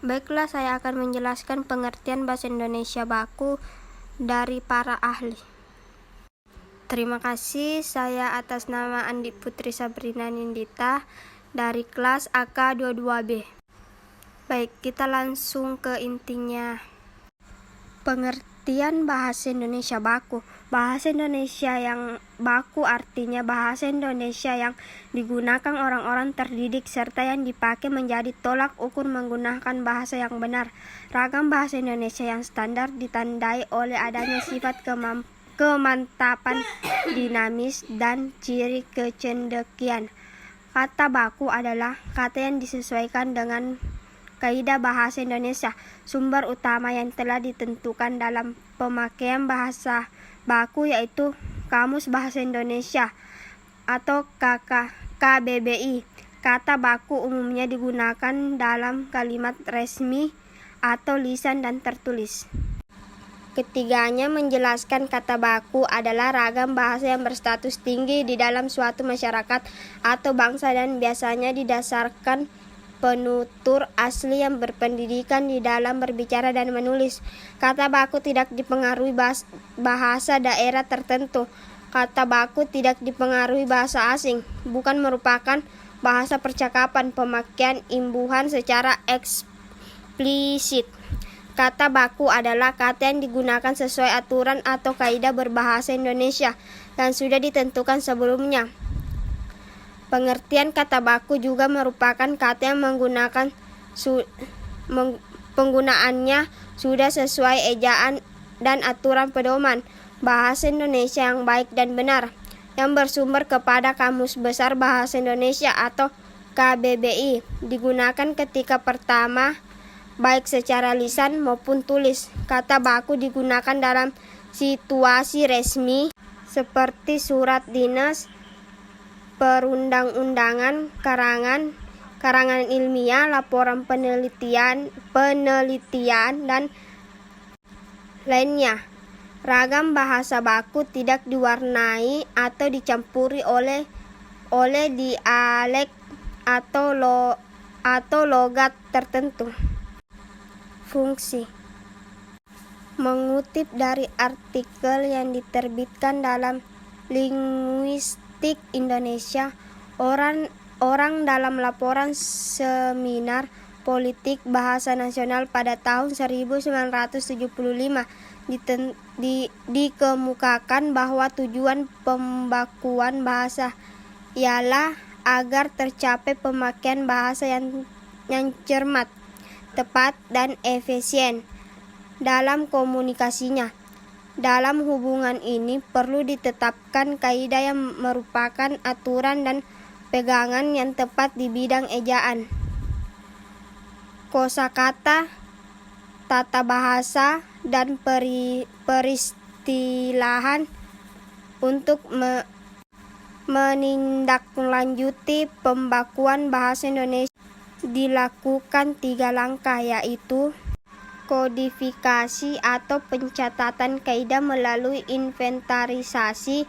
Baiklah, saya akan menjelaskan pengertian bahasa Indonesia baku dari para ahli. Terima kasih, saya atas nama Andi Putri Sabrina Nindita dari kelas AK22B. Baik, kita langsung ke intinya. Pengertian bahasa Indonesia baku. Bahasa Indonesia yang baku artinya bahasa Indonesia yang digunakan orang-orang terdidik serta yang dipakai menjadi tolak ukur menggunakan bahasa yang benar. Ragam bahasa Indonesia yang standar ditandai oleh adanya sifat kemantapan, dinamis, dan ciri kecendekian. Kata baku adalah kata yang disesuaikan dengan kaidah bahasa Indonesia, sumber utama yang telah ditentukan dalam pemakaian bahasa baku yaitu Kamus Bahasa Indonesia atau KBBI. Kata baku umumnya digunakan dalam kalimat resmi atau lisan dan tertulis. Ketiganya menjelaskan kata baku adalah ragam bahasa yang berstatus tinggi di dalam suatu masyarakat atau bangsa dan biasanya didasarkan penutur asli yang berpendidikan di dalam berbicara dan menulis. Kata baku tidak dipengaruhi bahasa daerah tertentu. Kata baku tidak dipengaruhi bahasa asing, bukan merupakan bahasa percakapan pemakaian imbuhan secara eksplisit. Kata baku adalah kata yang digunakan sesuai aturan atau kaidah berbahasa Indonesia dan sudah ditentukan sebelumnya. Pengertian kata baku juga merupakan kata yang penggunaannya sudah sesuai ejaan dan aturan pedoman bahasa Indonesia yang baik dan benar, yang bersumber kepada Kamus Besar Bahasa Indonesia atau KBBI, digunakan ketika pertama baik secara lisan maupun tulis. Kata baku digunakan dalam situasi resmi seperti surat dinas, perundang-undangan, karangan ilmiah, laporan penelitian dan lainnya. Ragam bahasa baku tidak diwarnai atau dicampuri oleh dialek atau logat tertentu. Fungsi. Mengutip dari artikel yang diterbitkan dalam Linguistik Indonesia, orang dalam laporan Seminar Politik Bahasa Nasional pada tahun 1975 dikemukakan bahwa tujuan pembakuan bahasa ialah agar tercapai pemakaian bahasa yang cermat, tepat, dan efisien dalam komunikasinya. Dalam hubungan ini perlu ditetapkan kaidah yang merupakan aturan dan pegangan yang tepat di bidang ejaan, kosakata, tata bahasa, dan peristilahan. Untuk menindaklanjuti pembakuan bahasa Indonesia dilakukan 3 langkah, yaitu kodifikasi atau pencatatan kaidah melalui inventarisasi,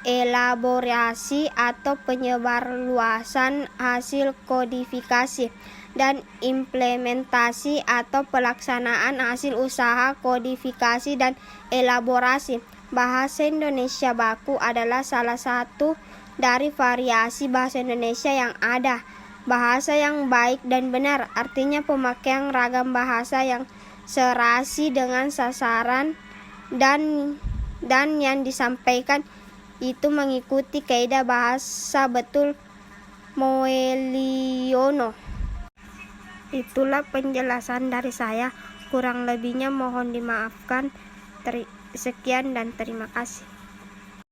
elaborasi atau penyebarluasan hasil kodifikasi, dan implementasi atau pelaksanaan hasil usaha kodifikasi dan elaborasi. Bahasa Indonesia baku adalah salah satu dari variasi bahasa Indonesia yang ada. Bahasa yang baik dan benar artinya pemakaian ragam bahasa yang serasi dengan sasaran dan yang disampaikan itu mengikuti kaidah bahasa betul Moeliono. Itulah penjelasan dari saya, kurang lebihnya mohon dimaafkan. Sekian dan terima kasih.